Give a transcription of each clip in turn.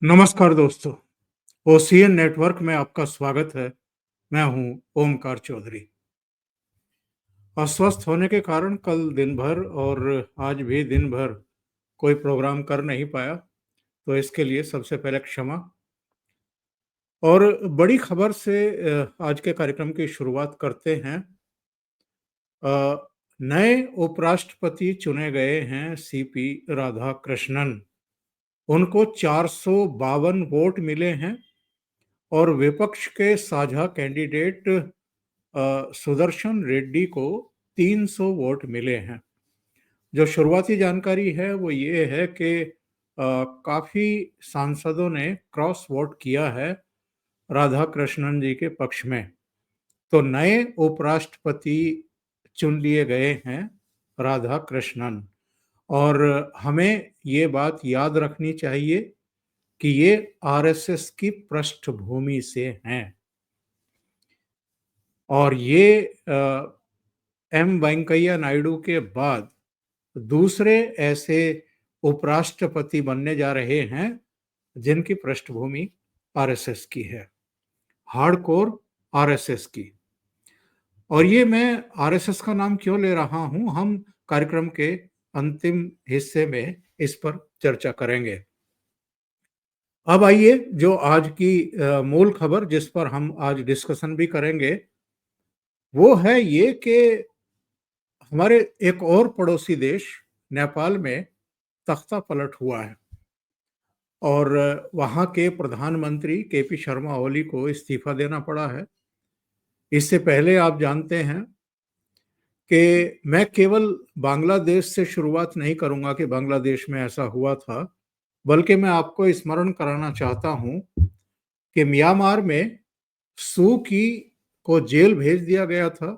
नमस्कार दोस्तों, ocean network में आपका स्वागत है। मैं हूं ओमकार चौधरी। अस्वस्थ होने के कारण कल दिन भर और आज भी दिन भर कोई प्रोग्राम कर नहीं पाया, तो इसके लिए सबसे पहले क्षमा। और बड़ी खबर से आज के कार्यक्रम की शुरुआत करते हैं। अ, नए उपराष्ट्रपति चुने गए हैं सीपी राधाकृष्णन। उनको 452 वोट मिले हैं और विपक्ष के साझा कैंडिडेट सुदर्शन रेड्डी को 300 वोट मिले हैं। जो शुरुआती जानकारी है वो ये है कि काफ़ी सांसदों ने क्रॉस वोट किया है राधाकृष्णन जी के पक्ष में। तो नए उपराष्ट्रपति चुन लिए गए हैं राधाकृष्णन। और हमें ये बात याद रखनी चाहिए कि ये आरएसएस की पृष्ठभूमि से हैं और ये एम वेंकैया नायडू के बाद दूसरे ऐसे उपराष्ट्रपति बनने जा रहे हैं जिनकी पृष्ठभूमि आरएसएस की है, हार्डकोर आरएसएस की। और ये मैं आरएसएस का नाम क्यों ले रहा हूं, हम कार्यक्रम के अंतिम हिस्से में इस पर चर्चा करेंगे। अब आइए जो आज की मूल खबर जिस पर हम आज डिस्कशन भी करेंगे वो है ये कि हमारे एक और पड़ोसी देश नेपाल में तख्ता पलट हुआ है और वहाँ के प्रधानमंत्री केपी शर्मा ओली को इस्तीफा देना पड़ा है। इससे पहले आप जानते हैं कि मैं केवल बांग्लादेश से शुरुआत नहीं करूंगा कि बांग्लादेश में ऐसा हुआ था, बल्कि मैं आपको स्मरण कराना चाहता हूं कि म्यांमार में सू की को जेल भेज दिया गया था।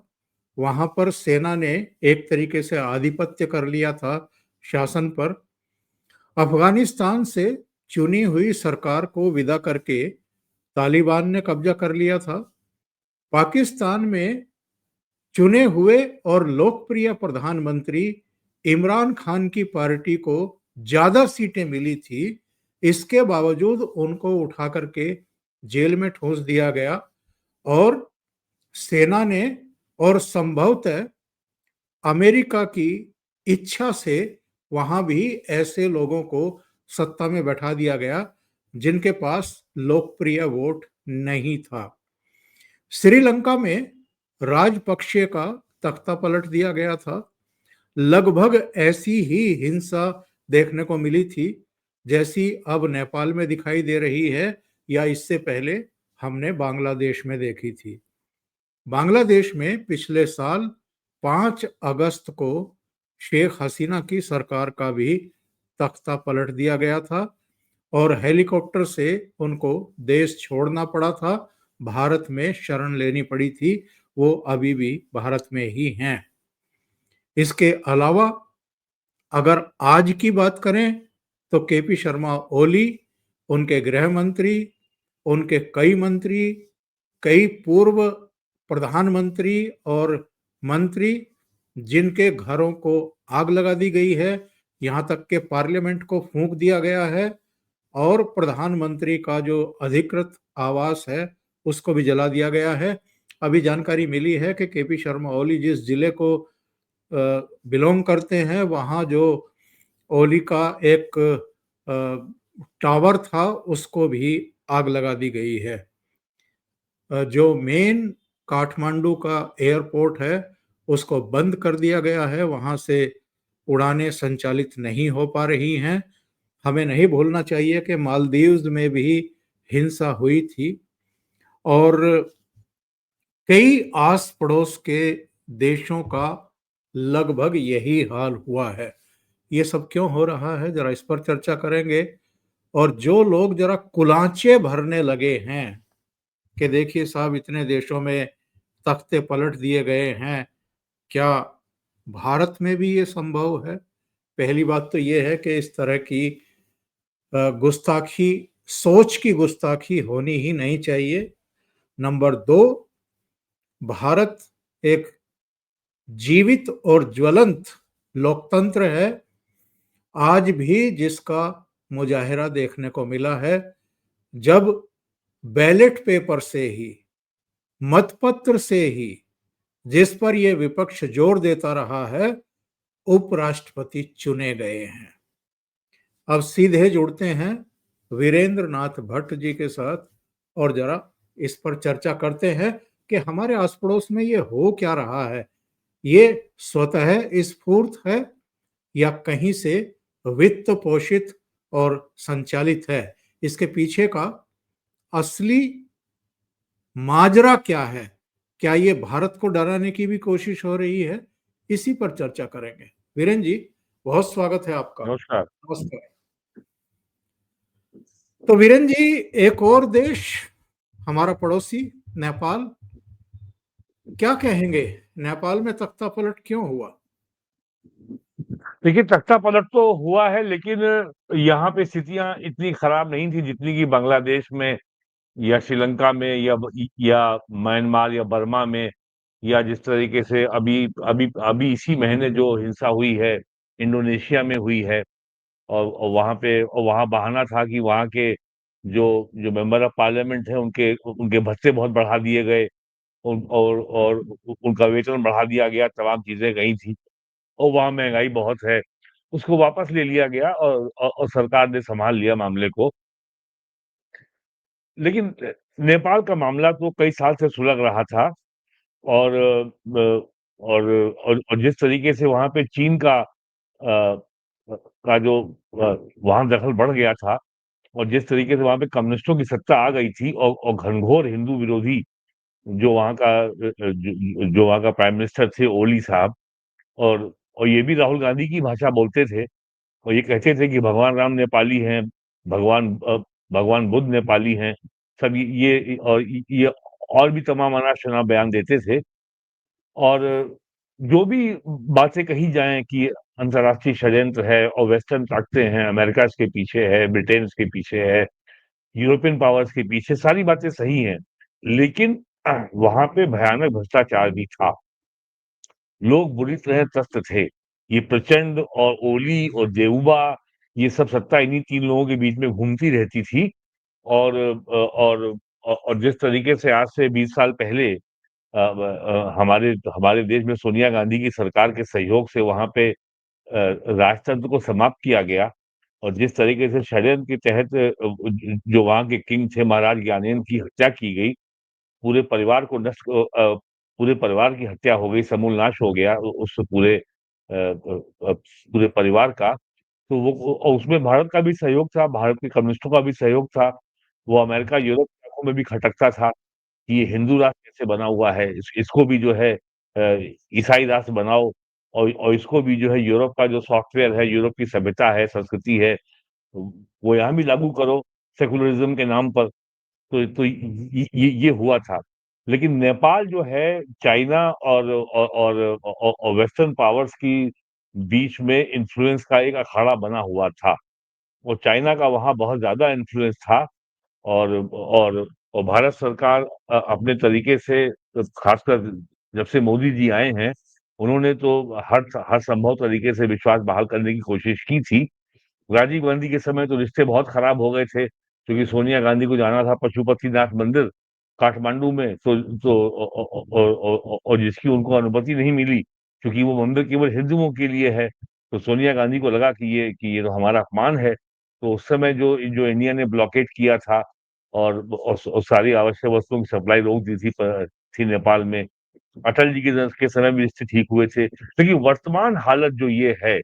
वहां पर सेना ने एक तरीके से आधिपत्य कर लिया था शासन पर। अफगानिस्तान से चुनी हुई सरकार को विदा करके तालिबान ने कब्जा कर लिया था। पाकिस्तान में चुने हुए और लोकप्रिय प्रधानमंत्री इमरान खान की पार्टी को ज्यादा सीटें मिली थी, इसके बावजूद उनको उठा करके जेल में ठूंस दिया गया और सेना ने और संभवतः अमेरिका की इच्छा से वहां भी ऐसे लोगों को सत्ता में बैठा दिया गया जिनके पास लोकप्रिय वोट नहीं था। श्रीलंका में राजपक्षे का तख्ता पलट दिया गया था। लगभग ऐसी ही हिंसा देखने को मिली थी जैसी अब नेपाल में दिखाई दे रही है या इससे पहले हमने बांग्लादेश में देखी थी। बांग्लादेश में पिछले साल 5 अगस्त को शेख हसीना की सरकार का भी तख्ता पलट दिया गया था और हेलीकॉप्टर से उनको देश छोड़ना पड़ा था, भारत में शरण लेनी पड़ी थी। वो अभी भी भारत में ही हैं। इसके अलावा अगर आज की बात करें तो केपी शर्मा ओली, उनके गृह मंत्री, उनके कई मंत्री, कई पूर्व प्रधानमंत्री और मंत्री जिनके घरों को आग लगा दी गई है, यहाँ तक के पार्लियामेंट को फूंक दिया गया है और प्रधानमंत्री का जो अधिकृत आवास है उसको भी जला दिया गया है। अभी जानकारी मिली है कि केपी शर्मा ओली जिस जिले को बिलोंग करते हैं वहाँ जो ओली का एक टावर था उसको भी आग लगा दी गई है। जो मेन काठमांडू का एयरपोर्ट है उसको बंद कर दिया गया है, वहाँ से उड़ानें संचालित नहीं हो पा रही हैं। हमें नहीं भूलना चाहिए कि मालदीव्स में भी हिंसा हुई थी और कई आस पड़ोस के देशों का लगभग यही हाल हुआ है। ये सब क्यों हो रहा है जरा इस पर चर्चा करेंगे। और जो लोग जरा कुलांचे भरने लगे हैं कि देखिए साहब इतने देशों में तख्ते पलट दिए गए हैं, क्या भारत में भी ये संभव है? पहली बात तो ये है कि इस तरह की गुस्ताखी, सोच की गुस्ताखी होनी ही नहीं चाहिए। नंबर दो, भारत एक जीवित और ज्वलंत लोकतंत्र है। आज भी जिसका मुजाहिरा देखने को मिला है, जब बैलेट पेपर से ही, मतपत्र से ही, जिस पर यह विपक्ष जोर देता रहा है, उपराष्ट्रपति चुने गए हैं। अब सीधे जुड़ते हैं वीरेंद्र नाथ भट्ट जी के साथ और जरा इस पर चर्चा करते हैं कि हमारे आस पड़ोस में ये हो क्या रहा है। ये स्वतः स्फूर्त है या कहीं से वित्त पोषित और संचालित है? इसके पीछे का असली माजरा क्या है? क्या ये भारत को डराने की भी कोशिश हो रही है? इसी पर चर्चा करेंगे। वीरेंद्र जी, बहुत स्वागत है आपका। नमस्कार। नमस्कार। तो वीरेंद्र जी, एक और देश हमारा पड़ोसी नेपाल, क्या कहेंगे? नेपाल में तख्ता पलट क्यों हुआ? देखिए, तख्ता पलट तो हुआ है, लेकिन यहाँ पे स्थितियां इतनी खराब नहीं थी जितनी कि बांग्लादेश में या श्रीलंका में या म्यांमार या बर्मा में, या जिस तरीके से अभी अभी अभी इसी महीने जो हिंसा हुई है इंडोनेशिया में हुई है। और वहाँ बहाना था कि वहाँ के जो जो मेंबर ऑफ पार्लियामेंट है उनके उनके भत्ते बहुत बढ़ा दिए गए, और उनका वेतन बढ़ा दिया गया, तमाम चीजें गई थी। और वहाँ महंगाई बहुत है, उसको वापस ले लिया गया और सरकार ने संभाल लिया मामले को। लेकिन नेपाल का मामला तो कई साल से सुलग रहा था। और और जिस तरीके से वहाँ पे चीन का जो वहाँ दखल बढ़ गया था, और जिस तरीके से वहाँ पे कम्युनिस्टों की सत्ता आ गई थी, और घनघोर हिंदू विरोधी जो वहाँ का जो वहाँ का प्राइम मिनिस्टर थे, ओली साहब, और ये भी राहुल गांधी की भाषा बोलते थे, और ये कहते थे कि भगवान राम नेपाली हैं, भगवान बुद्ध नेपाली हैं। सब ये और भी तमाम अनाप-शनाप बयान देते थे। और जो भी बातें कही जाएँ कि अंतर्राष्ट्रीय षड्यंत्र है और वेस्टर्न ताकतें हैं, अमेरिका इसके पीछे है, ब्रिटेन इसके पीछे है, यूरोपियन पावर्स के पीछे, सारी बातें सही हैं। लेकिन वहाँ पे भयानक भ्रष्टाचार भी था। लोग बुरी तरह त्रस्त थे। ये प्रचंड और ओली और देउबा, ये सब सत्ता इन्हीं 3 लोगों के बीच में घूमती रहती थी। और जिस तरीके से आज से 20 साल पहले हमारे हमारे देश में सोनिया गांधी की सरकार के सहयोग से वहाँ पे राजतंत्र को समाप्त किया गया, और जिस तरीके से षड्यंत्र के तहत जो वहाँ के किंग थे महाराज ज्ञानेंद्र की हत्या की गई, पूरे परिवार को पूरे परिवार की हत्या हो गई, समूल नाश हो गया उस पूरे परिवार का। तो वो और उसमें भारत का भी सहयोग था, भारत के कम्युनिस्टों का भी सहयोग था। वो अमेरिका, यूरोप के इलाकों में भी खटकता था कि ये हिंदू राष्ट्र कैसे बना हुआ है, इसको भी जो है ईसाई राष्ट्र बनाओ, और इसको भी जो है यूरोप का जो सॉफ्टवेयर है, यूरोप की सभ्यता है, संस्कृति है, वो यहाँ भी लागू करो सेकुलरिज्म के नाम पर। तो ये हुआ था। लेकिन नेपाल जो है चाइना और वेस्टर्न पावर्स की बीच में इन्फ्लुएंस का एक अखाड़ा बना हुआ था, और चाइना का वहाँ बहुत ज़्यादा इन्फ्लुएंस था। और भारत सरकार अपने तरीके से, खासकर जब से मोदी जी आए हैं, उन्होंने तो हर संभव तरीके से विश्वास बहाल करने की कोशिश की थी। राजीव गांधी के समय तो रिश्ते बहुत खराब हो गए थे, क्योंकि सोनिया गांधी को जाना था पशुपतिनाथ मंदिर काठमांडू में, और जिसकी उनको अनुमति नहीं मिली, क्योंकि वो मंदिर केवल हिंदुओं के लिए है। तो सोनिया गांधी को लगा कि ये तो हमारा अपमान है। तो उस समय जो जो इंडिया ने ब्लॉकेट किया था, और सारी आवश्यक वस्तुओं की सप्लाई रोक दी थी नेपाल में। अटल जी के समय भी रिश्ते ठीक हुए थे। लेकिन वर्तमान हालत जो ये है,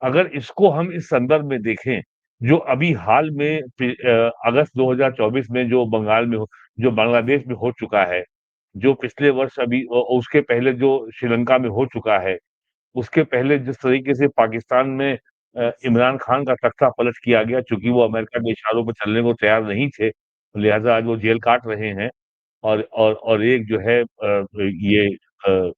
अगर इसको हम इस संदर्भ में देखें, जो अभी हाल में अगस्त 2024 में जो बांग्लादेश में हो चुका है, जो पिछले वर्ष अभी उसके पहले जो श्रीलंका में हो चुका है, उसके पहले जिस तरीके से पाकिस्तान में इमरान खान का तख्ता पलट किया गया, चूँकि वो अमेरिका के इशारों पर चलने को तैयार नहीं थे, लिहाज़ा आज वो जेल काट रहे हैं। और एक जो है ये अ,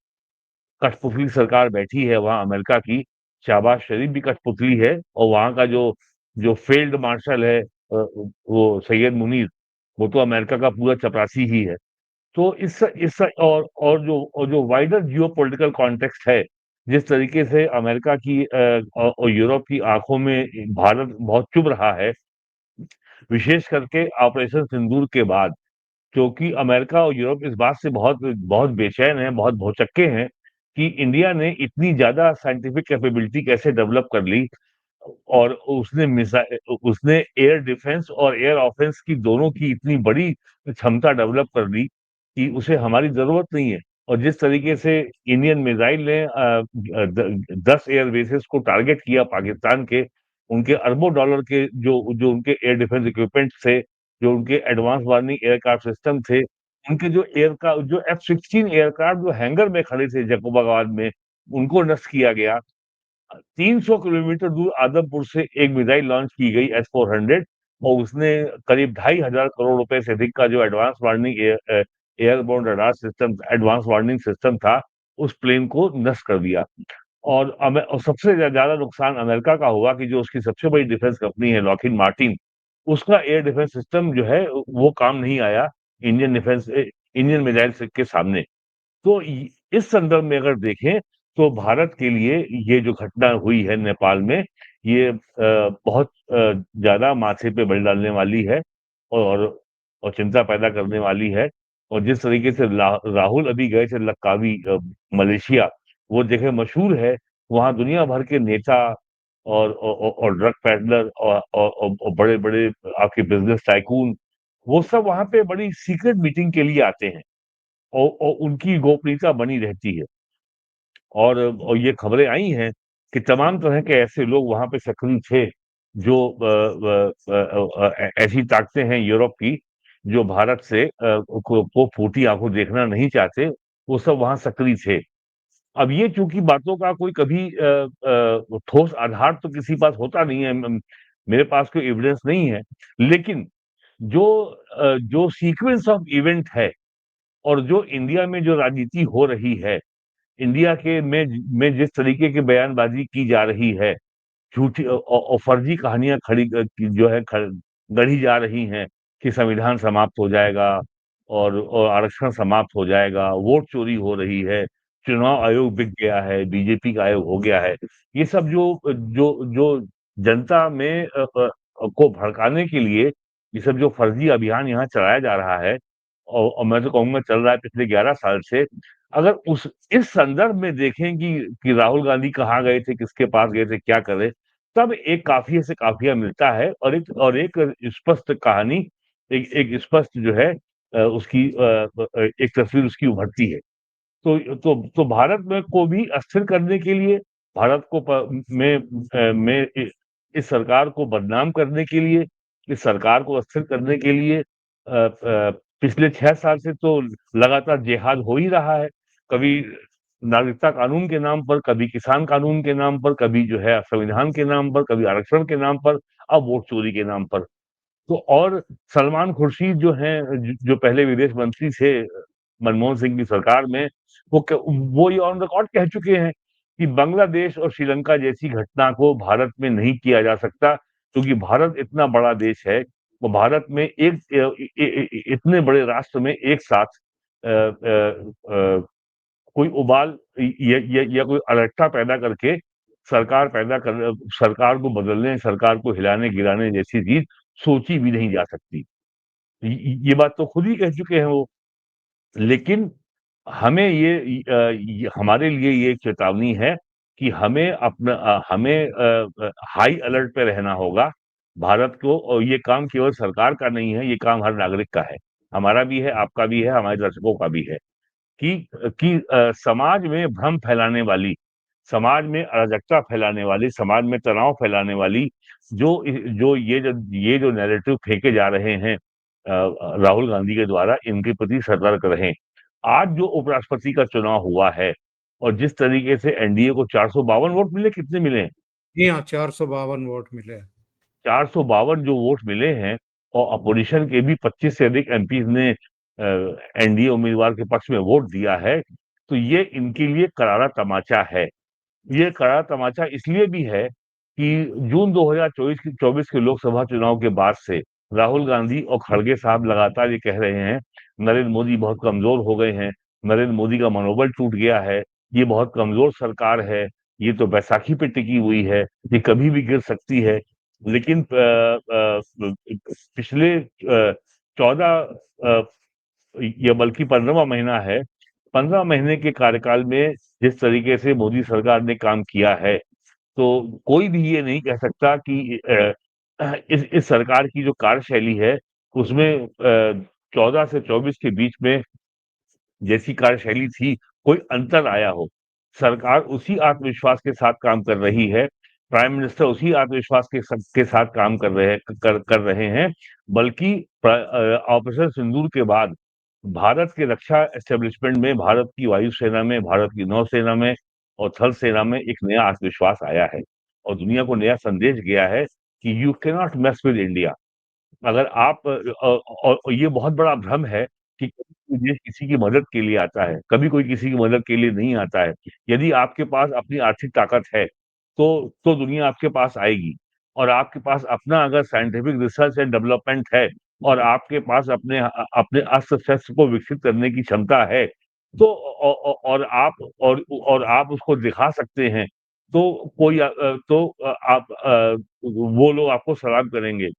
कठपुतली सरकार बैठी है वहाँ अमेरिका की, शहबाज शरीफ भी कठपुतली है, और वहाँ का जो जो फील्ड मार्शल है वो सैयद मुनीर, वो तो अमेरिका का पूरा चपरासी ही है। तो इस और जो वाइडर जियोपॉलिटिकल कॉन्टेक्स्ट है, जिस तरीके से अमेरिका की और यूरोप की आंखों में भारत बहुत चुभ रहा है, विशेष करके ऑपरेशन सिंदूर के बाद, क्योंकि अमेरिका और यूरोप इस बात से बहुत बहुत बेचैन है, बहुत भौचक्के हैं कि इंडिया ने इतनी ज्यादा साइंटिफिक कैपेबिलिटी कैसे डेवलप कर ली, और उसने एयर डिफेंस और एयर ऑफेंस की दोनों की इतनी बड़ी क्षमता डेवलप कर ली कि उसे हमारी जरूरत नहीं है। और जिस तरीके से इंडियन मिसाइल ने 10 एयर बेसेस को टारगेट किया पाकिस्तान के, उनके अरबों डॉलर के जो जो उनके एयर डिफेंस इक्विपमेंट थे, जो उनके एडवांस वार्निंग एयरक्राफ्ट सिस्टम थे, उनके जो F-16 एयरक्राफ्ट जो हैंगर में खड़े थे जैकोबाबाद में, उनको नष्ट किया गया। 300 किलोमीटर दूर आदमपुर से एक मिसाइल लॉन्च की गई S-400, और उसने करीब 2,500 करोड़ रुपए से अधिक का जो advance warning airborne radar system, advance warning system था, उस प्लेन को नष्ट कर दिया। और सबसे ज्यादा नुकसान अमेरिका का हुआ कि जो उसकी सबसे बड़ी डिफेंस कंपनी है लॉकहीड मार्टिन, उसका एयर डिफेंस सिस्टम जो है वो काम नहीं आया इंडियन मिसाइल के सामने। तो इस संदर्भ में अगर देखें, तो भारत के लिए ये जो घटना हुई है नेपाल में, ये बहुत ज्यादा माथे पे बल डालने वाली है, और चिंता पैदा करने वाली है। और जिस तरीके से राहुल अभी गए थे लक्कावी, मलेशिया, वो जगह मशहूर है, वहां दुनिया भर के नेता और ड्रग पैडलर और बड़े बड़े आपके बिजनेस टाइकून, वो सब वहां पे बड़ी सीक्रेट मीटिंग के लिए आते हैं, और उनकी गोपनीयता बनी रहती है। और ये खबरें आई हैं कि तमाम तरह के ऐसे लोग वहां पे सक्रिय थे, जो ऐसी ताकतें हैं यूरोप की, जो भारत से को फूटी आंखों देखना नहीं चाहते, वो सब वहां सक्रिय थे। अब ये चूंकि बातों का कोई कभी ठोस आधार तो किसी पास होता नहीं है, मेरे पास कोई एविडेंस नहीं है, लेकिन जो जो सीक्वेंस ऑफ इवेंट है, और जो इंडिया में जो राजनीति हो रही है, इंडिया के में जिस तरीके की बयानबाजी की जा रही है, झूठी और फर्जी कहानियां जो है गढ़ी जा रही हैं कि संविधान समाप्त हो जाएगा, और आरक्षण समाप्त हो जाएगा, वोट चोरी हो रही है, चुनाव आयोग बिक गया है, बीजेपी का आयोग हो गया है। ये सब जो जो जो जनता में को भड़काने के लिए ये सब जो फर्जी अभियान यहाँ चलाया जा रहा है, और मैं तो कहूंगा चल रहा है पिछले 11 साल से। अगर उस इस संदर्भ में देखें कि राहुल गांधी कहाँ गए थे, किसके पास गए थे, क्या कर रहे, तब एक काफिया से काफिया मिलता है, और एक स्पष्ट कहानी, एक स्पष्ट जो है उसकी एक तस्वीर उसकी उभरती है। तो भारत में को भी अस्थिर करने के लिए, भारत को इस सरकार को बदनाम करने के लिए, इस सरकार को अस्थिर करने के लिए पिछले 6 साल से तो लगातार जिहाद हो ही रहा है। कभी नागरिकता कानून के नाम पर, कभी किसान कानून के नाम पर, कभी जो है संविधान के नाम पर, कभी आरक्षण के नाम पर, अब वोट चोरी के नाम पर। तो और सलमान खुर्शीद जो हैं, जो पहले विदेश मंत्री थे मनमोहन सिंह की सरकार में, वो ये ऑन रिकॉर्ड कह चुके हैं कि बांग्लादेश और श्रीलंका जैसी घटना को भारत में नहीं किया जा सकता, क्योंकि भारत इतना बड़ा देश है। वो भारत में इतने बड़े राष्ट्र में एक साथ कोई उबाल या कोई अराजकता पैदा करके सरकार को बदलने, सरकार को हिलाने गिराने जैसी चीज सोची भी नहीं जा सकती। ये बात तो खुद ही कह चुके हैं वो। लेकिन हमें हमारे लिए ये एक चेतावनी है कि हमें हाई अलर्ट पे रहना होगा भारत को। और ये काम केवल सरकार का नहीं है, ये काम हर नागरिक का है, हमारा भी है, आपका भी है, हमारे दर्शकों का भी है, कि समाज में भ्रम फैलाने वाली, समाज में अराजकता फैलाने वाली, समाज में तनाव फैलाने वाली जो ये जो नैरेटिव फेंके जा रहे हैं राहुल गांधी के द्वारा, इनके प्रति सतर्क रहें। आज जो उपराष्ट्रपति का चुनाव हुआ है, और जिस तरीके से एनडीए को 452 वोट मिले, कितने मिले हैं? जी हाँ, 452 वोट मिले। 452 जो वोट मिले हैं, और अपोजिशन के भी 25 से अधिक एमपी ने एनडीए उम्मीदवार के पक्ष में वोट दिया है, तो ये इनके लिए करारा तमाचा है। ये करारा तमाचा इसलिए भी है कि जून 2024 के लोकसभा चुनाव के बाद से राहुल गांधी और खड़गे साहब लगातार ये कह रहे हैं, नरेंद्र मोदी बहुत कमजोर हो गए हैं, नरेंद्र मोदी का मनोबल टूट गया है, ये बहुत कमजोर सरकार है, ये तो बैसाखी पे टिकी हुई है, ये कभी भी गिर सकती है। लेकिन पिछले 14 या बल्कि 15वां महीना है, 15 महीने के कार्यकाल में जिस तरीके से मोदी सरकार ने काम किया है, तो कोई भी ये नहीं कह सकता कि इस सरकार की जो कार्यशैली है उसमें 14 से 24 के बीच में जैसी कार्यशैली थी, कोई अंतर आया हो। सरकार उसी आत्मविश्वास के साथ काम कर रही है, प्राइम मिनिस्टर उसी आत्मविश्वास के साथ काम कर रहे हैं, बल्कि ऑपरेशन सिंदूर के बाद भारत के रक्षा एस्टेब्लिशमेंट में, भारत की वायुसेना में, भारत की नौसेना में और थल सेना में एक नया आत्मविश्वास आया है और दुनिया को नया संदेश गया है कि you can not mess with India. अगर आप और ये बहुत बड़ा भ्रम है कि कभी कोई देश किसी की मदद के लिए आता है, कभी कोई किसी की मदद के लिए नहीं आता है। यदि आपके पास अपनी आर्थिक ताकत है, तो दुनिया आपके पास आएगी और आपके पास अपना अगर साइंटिफिक रिसर्च एंड डेवलपमेंट है और आपके पास अपने अस्त्र-शस्त्र को विकसित करने की क्षमता है, तो और आप उसको दिखा सकते हैं, तो वो लोग आपको सलाम करेंगे।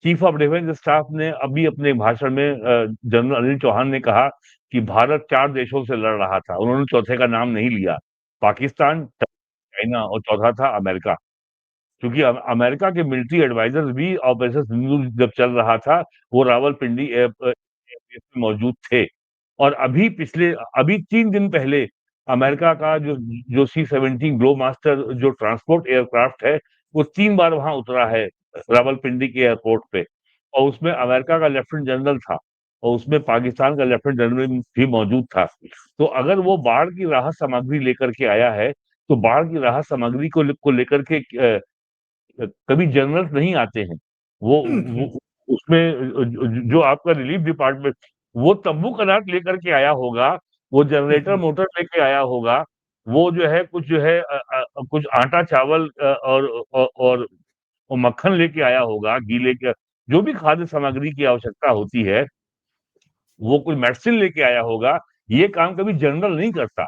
चीफ ऑफ डिफेंस स्टाफ ने अभी अपने भाषण में जनरल अनिल चौहान ने कहा कि भारत 4 देशों से लड़ रहा था। उन्होंने चौथे का नाम नहीं लिया। पाकिस्तान, चाइना और चौथा था अमेरिका। क्योंकि अमेरिका के मिलिट्री एडवाइजर्स भी ऑपरेशन सिंदूर जब चल रहा था, वो रावलपिंडी एयरबेस में मौजूद थे। और अभी 3 दिन पहले अमेरिका का जो C-17 ग्लोबमास्टर जो ट्रांसपोर्ट एयरक्राफ्ट है, वो 3 बार वहाँ उतरा है रावलपिंडी के एयरपोर्ट पे और उसमें अमेरिका का लेफ्टिनेंट जनरल था और उसमें पाकिस्तान का लेफ्टिनेंट जनरल भी मौजूद था। तो अगर वो बाढ़ की राहत सामग्री लेकर के आया है, तो बाढ़ की राहत सामग्री को लेकर के कभी जनरल्स नहीं आते हैं। वो उसमें जो आपका रिलीफ डिपार्टमेंट वो तंबू कनात लेकर के आया होगा, वो जनरेटर मोटर लेके आया होगा, वो जो है कुछ जो है कुछ आटा चावल और मक्खन लेके आया होगा, घी लेके जो भी खाद्य सामग्री की आवश्यकता होती है, वो कोई मेडिसिन लेके आया होगा, ये काम कभी जनरल नहीं करता।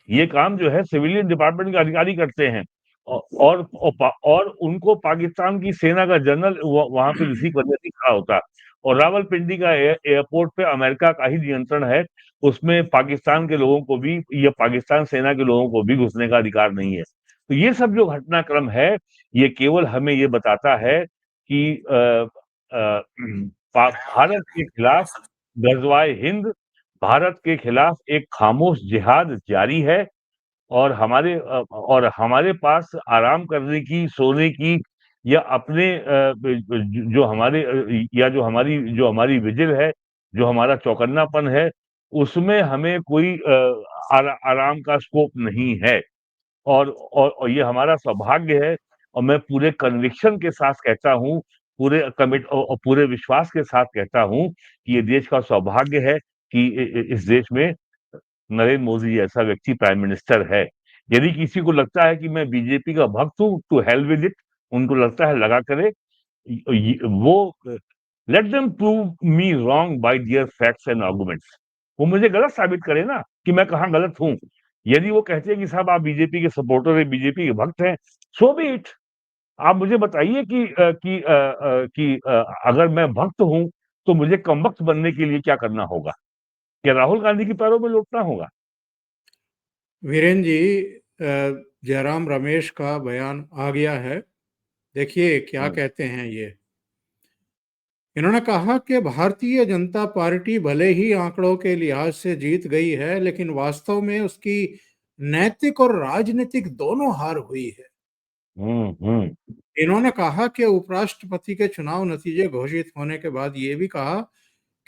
ये काम जो है सिविलियन डिपार्टमेंट के अधिकारी करते हैं और उनको पाकिस्तान की सेना का जनरल वहां पे रिसीव करने दिखा होता और रावलपिंडी का एयरपोर्ट पे अमेरिका का ही नियंत्रण है। उसमें पाकिस्तान के लोगों को भी या पाकिस्तान सेना के लोगों को भी घुसने का अधिकार नहीं है। तो ये सब जो घटनाक्रम है, ये केवल हमें ये बताता है कि भारत के खिलाफ गजवाए हिंद, भारत के खिलाफ एक खामोश जिहाद जारी है और हमारे पास आराम करने की, सोने की या अपने जो हमारे या जो हमारी विजिल है, जो हमारा चौकन्नापन है, उसमें हमें कोई आराम का स्कोप नहीं है। और ये हमारा सौभाग्य है और मैं पूरे कन्विक्शन के साथ कहता हूँ, पूरे विश्वास के साथ कहता हूँ कि ये देश का सौभाग्य है कि इस देश में नरेंद्र मोदी जैसा व्यक्ति प्राइम मिनिस्टर है। यदि किसी को लगता है कि मैं बीजेपी का भक्त हूँ, टू हेल विद इट, उनको लगता है लगा करे। वो let them prove me wrong by there facts and arguments. वो मुझे गलत साबित करे ना कि मैं कहाँ गलत हूँ। यदि वो कहते हैं कि साहब आप बीजेपी के सपोर्टर है, बीजेपी के भक्त हैं, सो बी इट। आप मुझे बताइए कि अगर मैं भक्त हूँ, तो मुझे कमबख्त बनने के लिए क्या करना होगा? क्या राहुल गांधी के पैरों में लौटना होगा? वीरेन जी, जयराम रमेश का बयान आ गया है। देखिए क्या हम्म, कहते हैं ये। इन्होंने कहा कि भारतीय जनता पार्टी भले ही आंकड़ों के लिहाज से जीत गई है, लेकिन वास्तव में उसकी नैतिक और राजनीतिक दोनों हार हुई है। हम्म। इन्होंने कहा कि उपराष्ट्रपति के चुनाव नतीजे घोषित होने के बाद ये भी कहा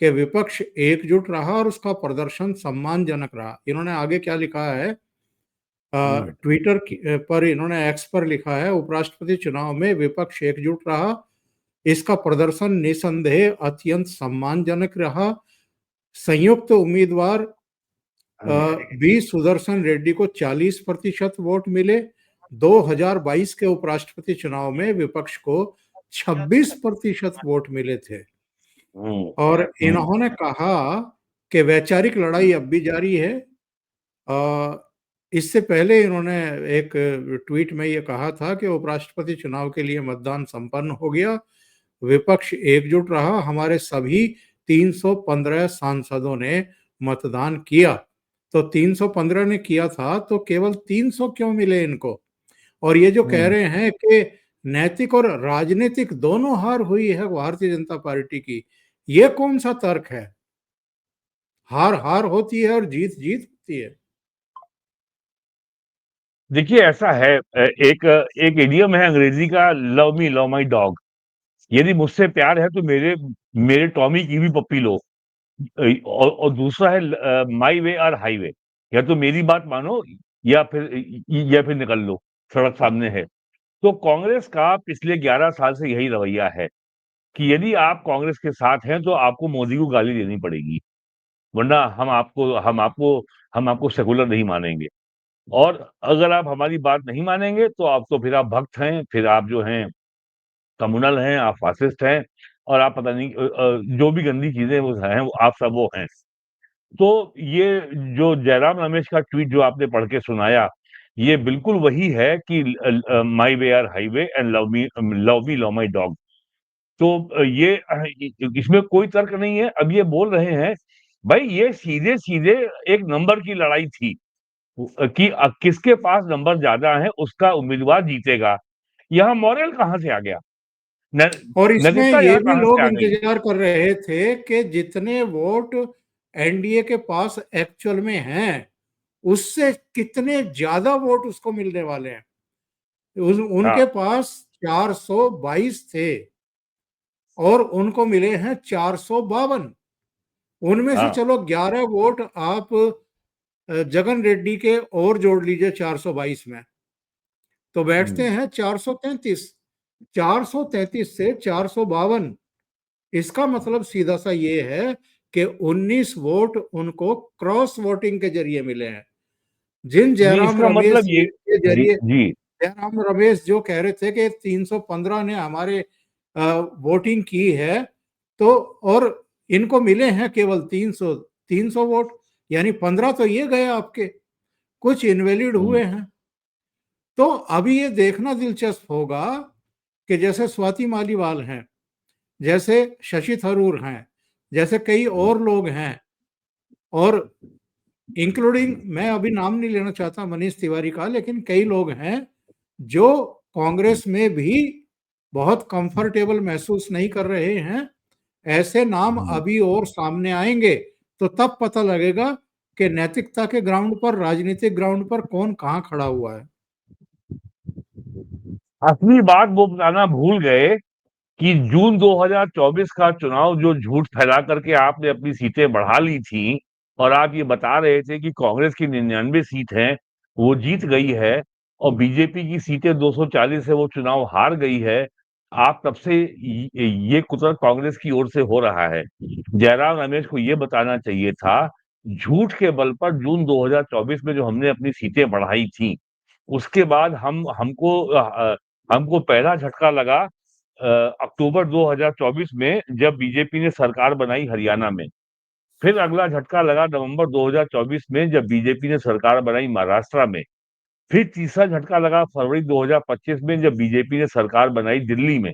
कि विपक्ष एकजुट रहा और उसका प्रदर्शन सम्मानजनक रहा। इन्होंने आगे क्या लिखा है, हम्म, ट्विटर पर इन्होंने एक्स पर लिखा है, उपराष्ट्रपति चुनाव में विपक्ष एकजुट रहा, इसका प्रदर्शन निसंदेह अत्यंत सम्मानजनक रहा। संयुक्त उम्मीदवार बी सुदर्शन रेड्डी को 40% वोट मिले। 2022 के उपराष्ट्रपति चुनाव में विपक्ष को 26% वोट मिले थे। हम्म, और हम्म, इन्होंने कहा कि वैचारिक लड़ाई अब भी जारी है। इससे पहले इन्होंने एक ट्वीट में ये कहा था कि उपराष्ट्रपति चुनाव के लिए मतदान संपन्न हो गया, विपक्ष एकजुट रहा, हमारे सभी 315 सांसदों ने मतदान किया। तो 315 ने किया था तो केवल 300 क्यों मिले इनको? और ये जो कह रहे हैं कि नैतिक और राजनीतिक दोनों हार हुई है भारतीय जनता पार्टी की, ये कौन सा तर्क है? हार हार होती है और जीत जीत होती है। देखिए ऐसा है, एक एक इडियम है अंग्रेजी का, love me love my dog. यदि मुझसे प्यार है तो मेरे मेरे टॉमी की भी पप्पी लो। और दूसरा है माई वे और हाईवे, या तो मेरी बात मानो या फिर निकल लो, सड़क सामने है। तो कांग्रेस का पिछले 11 साल से यही रवैया है कि यदि आप कांग्रेस के साथ हैं तो आपको मोदी को गाली देनी पड़ेगी, वरना हम आपको सेकुलर नहीं मानेंगे। और अगर आप हमारी बात नहीं मानेंगे तो फिर आप भक्त हैं, फिर आप जो हैं कम्युनल हैं, आप फासिस्ट हैं, और आप पता नहीं जो भी गंदी चीजें वो हैं, वो आप सब वो हैं। तो ये जो जयराम रमेश का ट्वीट जो आपने पढ़ के सुनाया, ये बिल्कुल वही है कि my way or highway and love me love my dog. तो इसमें कोई तर्क नहीं है। अब ये बोल रहे हैं, भाई ये सीधे सीधे एक नंबर की लड़ाई थी कि किसके पास नंबर ज्यादा है उसका उम्मीदवार जीतेगा। यहाँ मॉरल कहाँ से आ गया? और इसमें नैतिकता ये यहाँ भी कहाँ से लोग आ गई? इंतजार कर रहे थे कि जितने वोट एनडीए के पास एक्चुअल में हैं, उससे कितने ज्यादा वोट उसको मिलने वाले हैं। हाँ, उनके पास 422 थे और उनको मिले हैं 452। उनमें से हाँ। चलो 11 वोट आप जगन रेड्डी के और जोड़ लीजिए 422 में, तो बैठते हम्म। हैं 433। 433 से 452, इसका मतलब सीधा सा ये है कि 19 वोट उनको क्रॉस वोटिंग के जरिए मिले हैं। जिन जी, जयराम इसका रमेश मतलब ये। के जी, जरिए, जी। जयराम रमेश जो कह रहे थे कि 315 ने हमारे वोटिंग की है, तो और इनको मिले हैं केवल 300 वोट, यानी 15 तो ये गए आपके, कुछ इनवैलिड हम्म, हुए हैं। तो अभी ये देखना दिलचस्प होगा कि जैसे स्वाति मालीवाल हैं, जैसे शशि थरूर हैं, जैसे कई हम्म, और लोग हैं, और इंक्लूडिंग, मैं अभी नाम नहीं लेना चाहता मनीष तिवारी का, लेकिन कई लोग हैं जो कांग्रेस में भी बहुत कंफर्टेबल महसूस नहीं कर रहे हैं। ऐसे नाम हम्म। अभी और सामने आएंगे तो तब पता लगेगा कि नैतिकता के ग्राउंड पर, राजनीतिक ग्राउंड पर कौन कहाँ खड़ा हुआ है। असली बात वो बताना भूल गए कि जून 2024 का चुनाव जो झूठ फैला करके आपने अपनी सीटें बढ़ा ली थी, और आप ये बता रहे थे कि कांग्रेस की 99 सीट है वो जीत गई है, और बीजेपी की सीटें 240 है वो चुनाव हार गई है। आप तब से ये कुतर्क कांग्रेस की ओर से हो रहा है। जयराम रमेश को ये बताना चाहिए था, झूठ के बल पर जून 2024 में जो हमने अपनी सीटें बढ़ाई थी, उसके बाद हमको पहला झटका लगा अक्टूबर 2024 में, जब बीजेपी ने सरकार बनाई हरियाणा में। फिर अगला झटका लगा नवंबर 2024 में, जब बीजेपी ने सरकार बनाई महाराष्ट्र में। फिर तीसरा झटका लगा फरवरी 2025 में, जब बीजेपी ने सरकार बनाई दिल्ली में।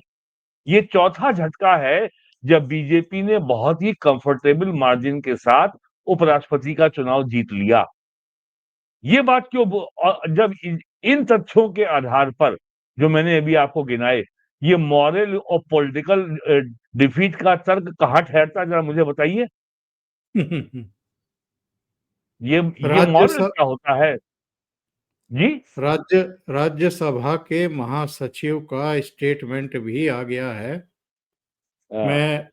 ये चौथा झटका है जब बीजेपी ने बहुत ही कंफर्टेबल मार्जिन के साथ उपराष्ट्रपति का चुनाव जीत लिया। ये बात क्यों और जब इन तथ्यों के आधार पर जो मैंने अभी आपको गिनाए, ये मॉरल और पॉलिटिकल डिफीट का तर्क कहाँ ठहरता, जरा मुझे बताइए। ये मॉरल राज्यसभा क्या होता है? जी। राज्य राज्यसभा के महासचिव का स्टेटमेंट भी आ गया है। हाँ, मैं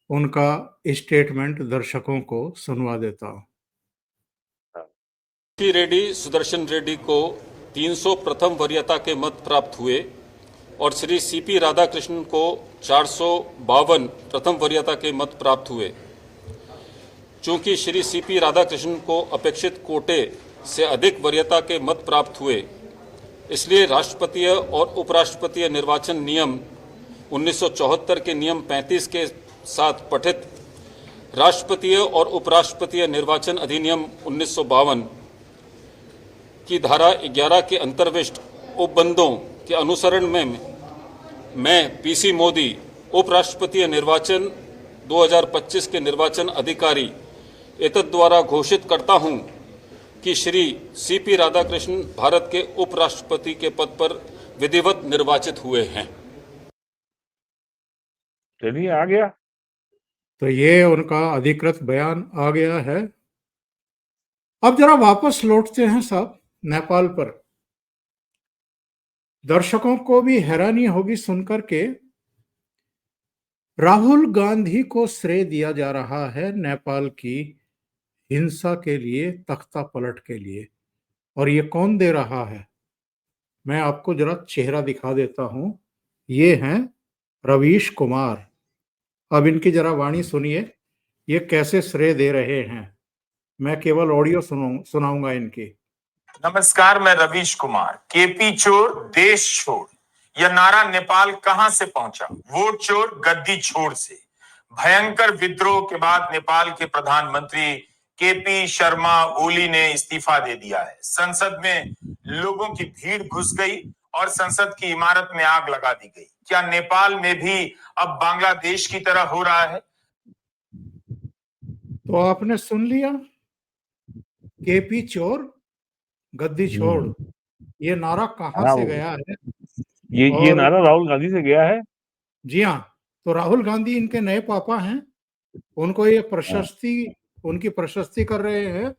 उनका स्टेटमेंट दर्शकों को सुनवा देता हूं। हाँ। पी रेड्डी सुदर्शन रेड्डी को 300 प्रथम वरीयता के मत प्राप्त हुए और श्री सीपी राधाकृष्णन को 452 प्रथम वरीयता के मत प्राप्त हुए। चूंकि श्री सीपी राधाकृष्णन को अपेक्षित कोटे से अधिक वरीयता के मत प्राप्त हुए, इसलिए राष्ट्रपतीय और उपराष्ट्रपतीय निर्वाचन नियम 1974 के नियम 35 के साथ पठित राष्ट्रपतीय और उपराष्ट्रपतीय निर्वाचन अधिनियम 1952 की धारा 11 के अंतर्विष्ट उपबंधों के अनुसरण में मैं पीसी मोदी उपराष्ट्रपति निर्वाचन 2025 के निर्वाचन अधिकारी एतद द्वारा घोषित करता हूं कि श्री सीपी राधाकृष्णन भारत के उपराष्ट्रपति के पद पर विधिवत निर्वाचित हुए हैं। चलिए आ गया। तो ये उनका अधिकृत बयान आ गया है। अब जरा वापस लौटते हैं साहब नेपाल पर। दर्शकों को भी हैरानी होगी सुनकर के राहुल गांधी को श्रेय दिया जा रहा है नेपाल की हिंसा के लिए, तख्ता पलट के लिए। और ये कौन दे रहा है? मैं आपको जरा चेहरा दिखा देता हूं। ये हैं रवीश कुमार। अब इनकी जरा वाणी सुनिए, ये कैसे श्रेय दे रहे हैं। मैं केवल ऑडियो सुनाऊंगा इनकी। नमस्कार, मैं रवीश कुमार। केपी चोर देश छोड़, यह नारा नेपाल कहां से पहुंचा? वोट चोर गद्दी छोड़ से। भयंकर विद्रोह के बाद नेपाल के प्रधानमंत्री केपी शर्मा ओली ने इस्तीफा दे दिया है। संसद में लोगों की भीड़ घुस गई और संसद की इमारत में आग लगा दी गई। क्या नेपाल में भी अब बांग्लादेश की तरह हो रहा है? तो आपने सुन लिया, केपी चोर गद्दी छोड़, ये नारा कहां से गया है? ये नारा राहुल गांधी से गया है। जी हाँ, तो राहुल गांधी इनके नए पापा हैं। उनको ये प्रशस्ति, उनकी प्रशस्ति कर रहे हैं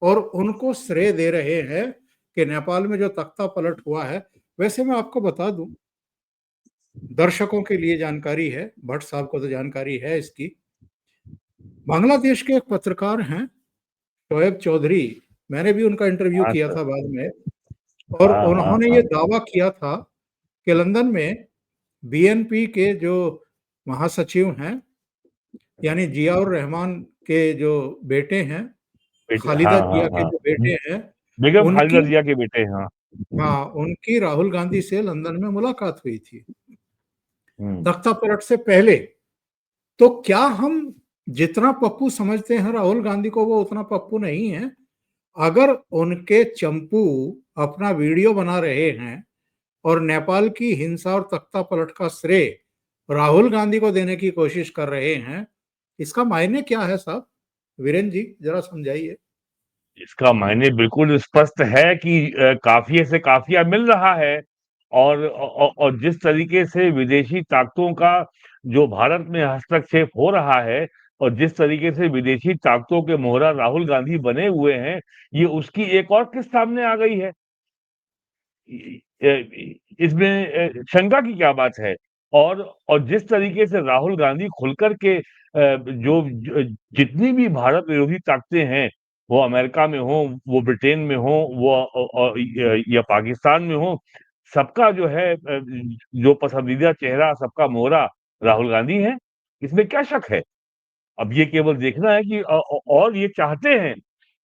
और उनको श्रेय दे रहे हैं कि नेपाल में जो तख्ता पलट हुआ है। वैसे मैं आपको बता दूं, दर्शकों के लिए जानकारी है, भट्ट साहब को तो जानकारी है इसकी। बांग्लादेश के एक पत्रकार हैं शोएब चौधरी, मैंने भी उनका इंटरव्यू किया था बाद में, और उन्होंने ये दावा किया था कि लंदन में बीएनपी के जो महासचिव हैं, यानी जियाउर रहमान के जो बेटे हैं, खालिदा जिया के जो बेटे हैं, बेगम खालिदा जिया के बेटे, उनकी राहुल गांधी से लंदन में मुलाकात हुई थी तख्ता पलट से पहले। तो क्या हम जितना पप्पू समझते हैं राहुल गांधी को, वो उतना पप्पू नहीं है। अगर उनके चंपू अपना वीडियो बना रहे हैं और नेपाल की हिंसा और तख्ता पलट का श्रेय राहुल गांधी को देने की कोशिश कर रहे हैं, इसका मायने क्या है साहब? वीरेंद्र जी जरा समझाइए। इसका मायने बिल्कुल स्पष्ट है कि काफिये से काफिया मिल रहा है और जिस तरीके से विदेशी ताकतों का जो भारत में हस्तक्षेप हो रहा है और जिस तरीके से विदेशी ताकतों के मोहरा राहुल गांधी बने हुए हैं, ये उसकी एक और किस्त सामने आ गई है। इसमें शंका की क्या बात है? और जिस तरीके से राहुल गांधी खुलकर के जो जितनी भी भारत विरोधी ताकतें हैं, वो अमेरिका में हो, वो ब्रिटेन में हो, वो या पाकिस्तान में हो, सबका जो है जो पसंदीदा चेहरा, सबका मोहरा राहुल गांधी है। इसमें क्या शक है? अब ये केवल देखना है कि और ये चाहते हैं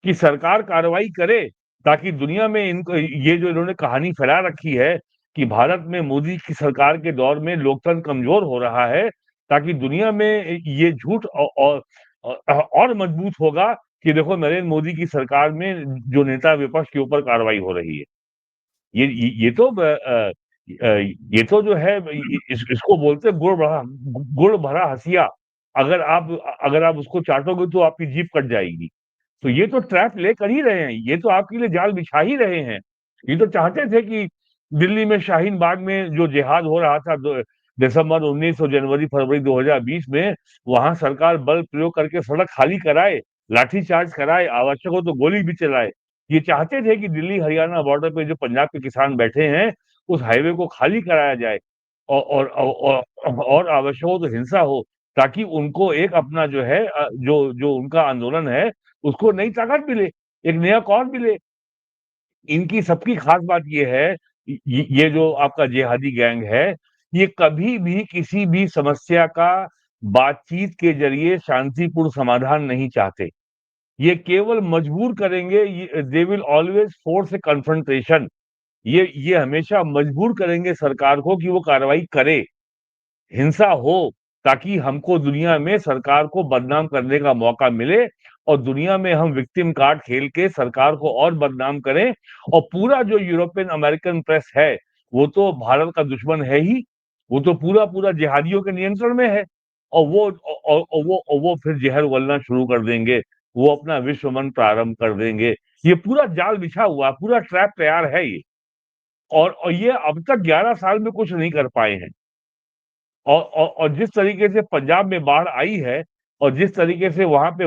कि सरकार कार्रवाई करे ताकि दुनिया में इनको ये जो इन्होंने कहानी फैला रखी है कि भारत में मोदी की सरकार के दौर में लोकतंत्र कमजोर हो रहा है, ताकि दुनिया में ये झूठ और मजबूत होगा कि देखो नरेंद्र मोदी की सरकार में जो नेता विपक्ष के ऊपर कार्रवाई हो रही है। ये तो जो है इसको बोलते गुड़ भरा हंसिया। अगर आप उसको चाटोगे तो आपकी जीभ कट जाएगी। तो ये तो ट्रैप ले कर ही रहे हैं, ये तो आपके लिए जाल बिछा ही रहे हैं। ये तो चाहते थे कि दिल्ली में शाहीन बाग में जो जिहाद हो रहा था दिसंबर 19 और जनवरी फरवरी 2020 में, वहां सरकार बल प्रयोग करके सड़क खाली कराए, लाठीचार्ज कराए, आवश्यक हो तो गोली भी चलाए। ये चाहते थे कि दिल्ली हरियाणा बॉर्डर पे जो पंजाब के किसान बैठे हैं, उस हाईवे को खाली कराया जाए और आवश्यक हो तो हिंसा हो, ताकि उनको एक अपना जो है जो उनका आंदोलन है उसको नई ताकत मिले, एक नया कौर मिले। इनकी सबकी खास बात ये है, ये जो आपका जिहादी गैंग है, ये कभी भी किसी भी समस्या का बातचीत के जरिए शांतिपूर्ण समाधान नहीं चाहते। ये केवल मजबूर करेंगे, they will always force A confrontation. ये हमेशा मजबूर करेंगे सरकार को कि वो कार्रवाई करे, हिंसा हो, ताकि हमको दुनिया में सरकार को बदनाम करने का मौका मिले और दुनिया में हम विक्टिम कार्ड खेल के सरकार को और बदनाम करें। और पूरा जो यूरोपियन अमेरिकन प्रेस है वो तो भारत का दुश्मन है ही, वो तो पूरा पूरा जिहादियों के नियंत्रण में है। और वो फिर जहर उगलना शुरू कर देंगे, वो अपना विश्वमन प्रारंभ कर देंगे। ये पूरा जाल बिछा हुआ, पूरा ट्रैप तैयार है ये। और ये अब तक 11 साल में कुछ नहीं कर पाए हैं। और जिस तरीके से पंजाब में बाढ़ आई है और जिस तरीके से वहां पे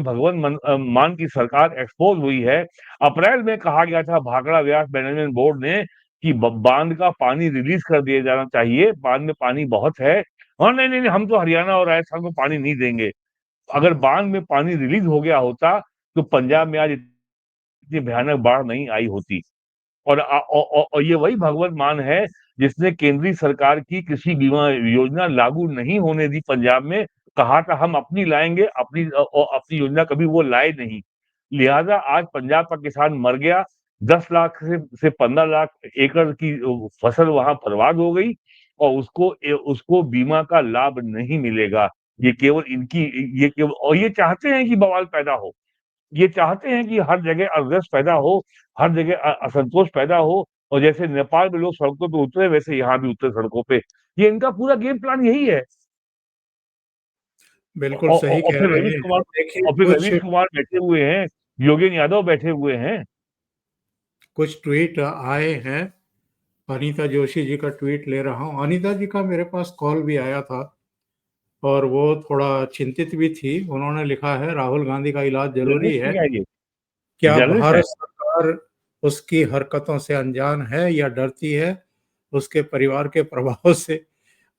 मान की सरकार एक्सपोज हुई है। अप्रैल में कहा गया था भाखड़ा व्यास मैनेजमेंट बोर्ड ने कि बांध का पानी रिलीज कर दिया जाना चाहिए, बांध में पानी बहुत है। और नहीं नहीं नहीं, हम तो हरियाणा और राजस्थान को पानी नहीं देंगे। अगर बांध में पानी रिलीज हो गया होता तो पंजाब में आज इतनी भयानक बाढ़ नहीं आई होती। और ये वही भगवत मान है जिसने केंद्रीय सरकार की कृषि बीमा योजना लागू नहीं होने दी पंजाब में। कहा था हम अपनी लाएंगे, अपनी योजना कभी वो लाए नहीं। लिहाजा आज पंजाब का किसान मर गया। 10 लाख से 15 लाख एकड़ की फसल वहां बर्बाद हो गई और उसको बीमा का लाभ नहीं मिलेगा। ये केवल इनकी ये केवल और ये चाहते हैं कि बवाल पैदा हो, ये चाहते हैं कि हर जगह अनरेस्ट पैदा हो, हर जगह असंतोष पैदा हो। और जैसे नेपाल में लोग सड़कों पे उतरे वैसे यहाँ भी उतरे सड़कों पे। ये इनका पूरा गेम प्लान यही है। बिल्कुल सही और कह फिर रहे रवीश हैं। कुमार देखिए और फिर कुछ रवीश कुमार बैठे हुए हैं, योगेंद्र यादव बैठे हुए हैं। कुछ ट्वीट आए हैं। अनीता जोशी जी का ट्वीट ले रहा हूँ। अनीता जी का मेरे पास कॉल भी आया था और वो थोड़ा चिंतित भी थी। उन्होंने लिखा है राहुल गांधी का इलाज जरूरी जर्नलिस्ट है। क्या है ये? क्या जर्नलिस्ट है? भारत सरकार उसकी हरकतों से अनजान है या डरती है उसके परिवार के प्रभाव से?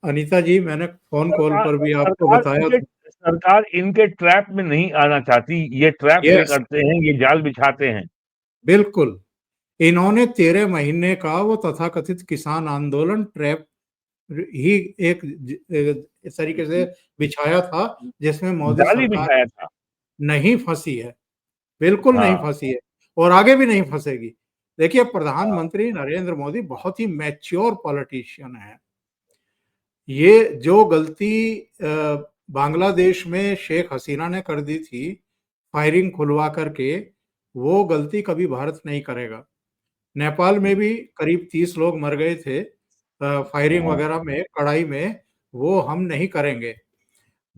अनीता जी, मैंने फोन कॉल सरकार पर भी आपको सरकार बताया इनके था। सरकार इनके ट्रैप में नहीं आना चाहती। ये ट्रैप प्ले यस, करते हैं, ये जाल बिछाते हैं। बिल्कुल। इन्होंने 13 महीने का वो तथाकथित किसान आंदोलन ट्रैप ही इस तरीके से बिछाया था जिसमें मोदी जाल ही सरकार बिछाया था। नहीं फंसी है, बिल्कुल नहीं हाँ, फंसी है और आगे भी नहीं फंसेगी। देखिए, हाँ। प्रधानमंत्री नरेंद्र मोदी बहुत ही मैच्योर पॉलिटिशियन है। ये जो गलती बांग्लादेश में शेख हसीना ने कर दी थी, फायरिंग खुलवा करके, वो गलती कभी भारत नहीं करेगा। नेपाल में भी करीब 30 लोग मर गए थे फायरिंग हाँ। वगैरह में, कड़ाई में, वो हम नहीं करेंगे।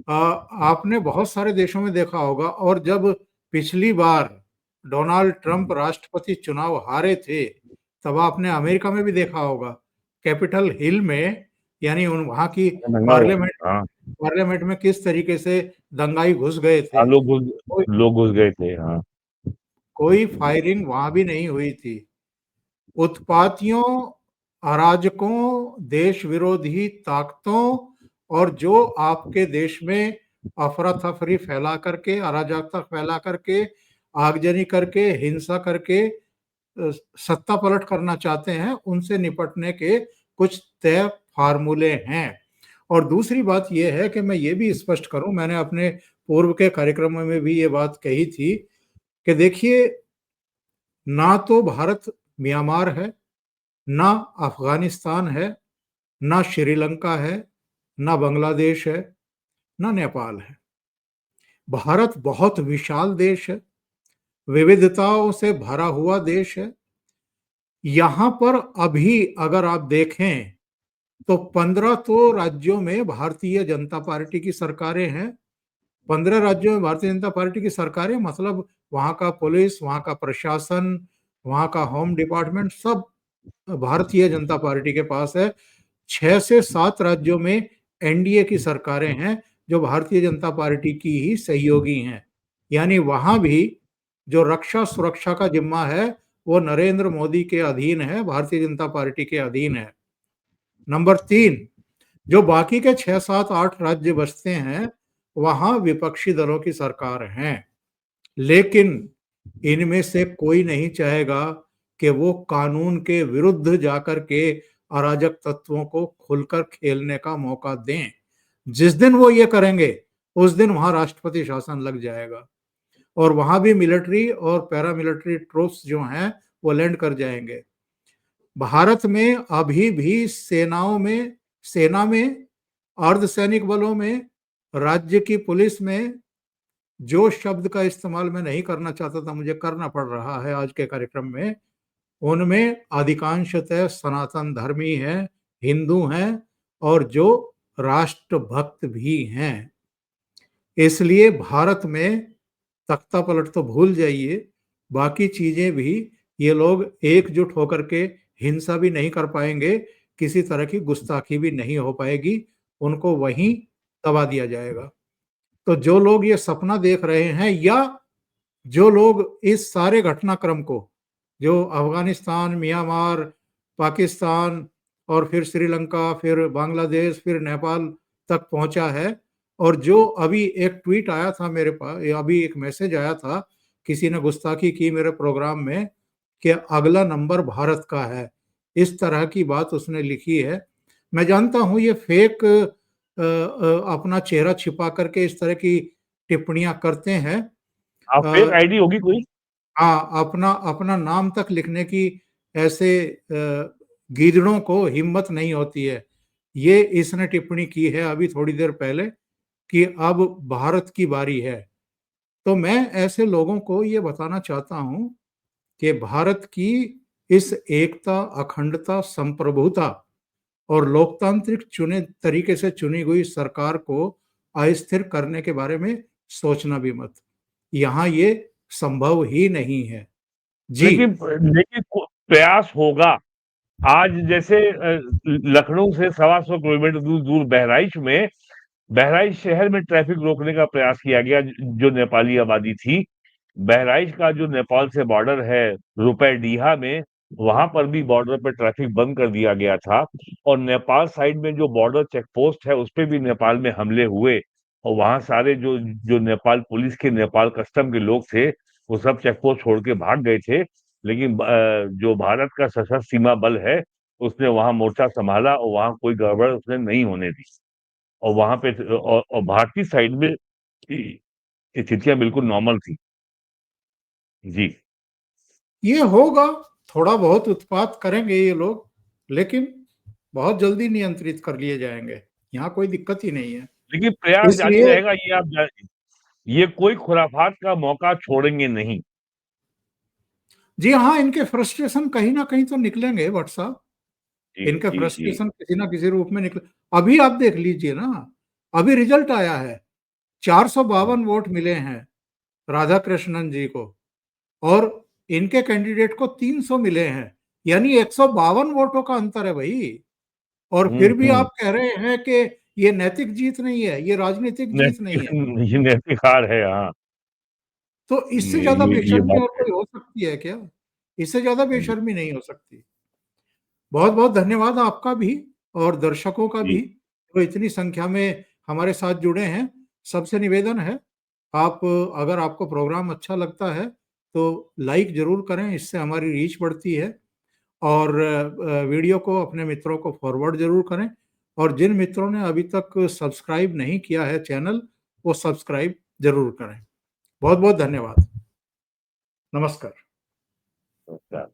आपने बहुत सारे देशों में देखा होगा और जब पिछली बार डोनाल्ड ट्रंप राष्ट्रपति चुनाव हारे थे, तब आपने अमेरिका में भी देखा होगा, कैपिटल हिल में, यानी उन वहाँ की नंगा हुआ। पार्लियामेंट हाँ, पार्लियामेंट में किस तरीके से दंगाई घुस गए हाँ, थे। कोई लोग घुस गए थे। हाँ। कोई फायरिंग वहां भी नहीं हुई थी। उत्पातियों, अराजकों, देश विरोधी ताकतों और जो आपके देश में अफरा-तफरी फैला करके, अराजकता फैला करके, आगजनी करके, हिंसा करके सत्ता पलट करना चाहते हैं, उनसे निपटने के कुछ तय फार्मूले हैं। और दूसरी बात ये है कि मैं ये भी स्पष्ट करूं, मैंने अपने पूर्व के कार्यक्रमों में भी ये बात कही थी कि देखिए, ना तो भारत म्यांमार है, ना अफगानिस्तान है, ना श्रीलंका है, ना बांग्लादेश है, ना नेपाल है। भारत बहुत विशाल देश है, विविधताओं से भरा हुआ देश है। यहाँ पर अभी अगर आप देखें तो 15 तो राज्यों में भारतीय जनता पार्टी की सरकारें हैं। 15 राज्यों में भारतीय जनता पार्टी की सरकारें मतलब वहाँ का पुलिस, वहाँ का प्रशासन, वहाँ का होम डिपार्टमेंट सब भारतीय जनता पार्टी के पास है। 6 से 7 राज्यों में एनडीए की सरकारें हैं जो भारतीय जनता पार्टी की ही सहयोगी हैं। यानी वहाँ भी जो रक्षा सुरक्षा का जिम्मा है वो नरेंद्र मोदी के अधीन है, भारतीय जनता पार्टी के अधीन है। नंबर 3, जो बाकी के 6, 7, 8 राज्य बचते हैं, वहाँ विपक्षी दलों की सरकार हैं। लेकिन इनमें से कोई नहीं चाहेगा कि वो कानून के विरुद्ध जाकर के अराजक तत्वों को खुलकर खेलने का मौका दें। जिस दिन वो ये करेंगे, उस दिन वहाँ राष्ट्रपति शासन लग जाएगा और वहाँ भी मिलिट्री और पैरामिलिट्री ट्रूप्स जो हैं, वो लैंड कर जाएंगे। भारत में अभी भी सेना में, अर्धसैनिक बलों में, राज्य की पुलिस में जो शब्द का इस्तेमाल मैं नहीं करना चाहता था मुझे करना पड़ रहा है आज के कार्यक्रम में, उनमें अधिकांशतः सनातन धर्मी हैं, हिंदू हैं और जो राष्ट्रभक्त भी हैं। इसलिए भारत में तख्ता पलट तो भूल जाइए, बाकी चीजें भी ये लोग एकजुट होकर के हिंसा भी नहीं कर पाएंगे, किसी तरह की गुस्ताखी भी नहीं हो पाएगी, उनको वहीं दबा दिया जाएगा। तो जो लोग ये सपना देख रहे हैं या जो लोग इस सारे घटनाक्रम को, जो अफगानिस्तान, म्यांमार, पाकिस्तान और फिर श्रीलंका, फिर बांग्लादेश, फिर नेपाल तक पहुंचा है, और जो अभी एक ट्वीट आया था मेरे पास, अभी एक मैसेज आया था, किसी ने गुस्ताखी की मेरे प्रोग्राम में कि अगला नंबर भारत का है, इस तरह की बात उसने लिखी है। मैं जानता हूं ये फेक अपना चेहरा छिपा करके इस तरह की टिप्पणियां करते हैं। आप फेक आईडी होगी कोई? हाँ, अपना अपना नाम तक लिखने की ऐसे गीदड़ों को हिम्मत नहीं होती है। ये इसने टिप्पणी की है अभी थोड़ी देर पहले कि अब भारत की बारी है। तो मैं ऐसे लोगों को ये बताना चाहता हूं कि भारत की इस एकता, अखंडता, संप्रभुता और लोकतांत्रिक चुने तरीके से चुनी हुई सरकार को अस्थिर करने के बारे में सोचना भी मत। यहाँ ये संभव ही नहीं है। जी। लेकिन प्रयास होगा। आज जैसे लखनऊ से 125 किलोमीटर दूर बहराइच शहर में ट्रैफिक रोकने का प्रयास किया गया, जो नेपाली आबादी थी। बहराइच का जो नेपाल से बॉर्डर है, रुपैडीहा में, वहां पर भी बॉर्डर पर ट्रैफिक बंद कर दिया गया था। और नेपाल साइड में जो बॉर्डर चेक पोस्ट है, उस पे भी नेपाल में हमले हुए, और वहां सारे जो जो नेपाल पुलिस के, नेपाल कस्टम के लोग थे, वो सब चेक पोस्ट छोड़ के भाग गए थे। लेकिन जो भारत का सशस्त्र सीमा बल है, उसने वहां मोर्चा संभाला और वहां कोई गड़बड़ उसने नहीं होने दी। और वहां पे और भारतीय साइड में स्थितियां बिल्कुल नॉर्मल थी। जी। ये होगा, थोड़ा बहुत उत्पात करेंगे ये लोग, लेकिन बहुत जल्दी नियंत्रित कर लिए जाएंगे, यहाँ कोई दिक्कत ही नहीं है। लेकिन प्रयास जारी इसलिए रहेगा, ये आप ये कोई खुराफात का मौका छोड़ेंगे नहीं। जी हाँ, इनके फ्रस्ट्रेशन कहीं ना कहीं तो निकलेंगे भट्ट साहब, जी इनके जी जी। फ्रस्ट्रेशन किसी ना किसी रूप में निकले। अभी आप देख लीजिए ना, अभी रिजल्ट आया है, 452 वोट मिले हैं राधा कृष्णन जी को और इनके कैंडिडेट को 300 मिले हैं, यानी 152 वोटों का अंतर है भाई। और फिर भी हम्म। आप कह रहे हैं कि ये नैतिक जीत नहीं है, ये राजनीतिक जीत नहीं है। ये नैतिक हार है। हाँ, तो इससे ज्यादा ये बेशर्मी बात और है। कोई हो सकती है क्या? इससे ज्यादा जी बेशर्मी नहीं हो सकती। बहुत बहुत धन्यवाद आपका भी और दर्शकों का जी भी, जो इतनी संख्या में हमारे साथ जुड़े हैं। सबसे निवेदन है, आप अगर आपको प्रोग्राम अच्छा लगता है तो लाइक जरूर करें, इससे हमारी रीच बढ़ती है। और वीडियो को अपने मित्रों को फॉरवर्ड जरूर करें, और जिन मित्रों ने अभी तक सब्सक्राइब नहीं किया है चैनल, वो सब्सक्राइब जरूर करें। बहुत बहुत धन्यवाद। नमस्कार। नमस्कार।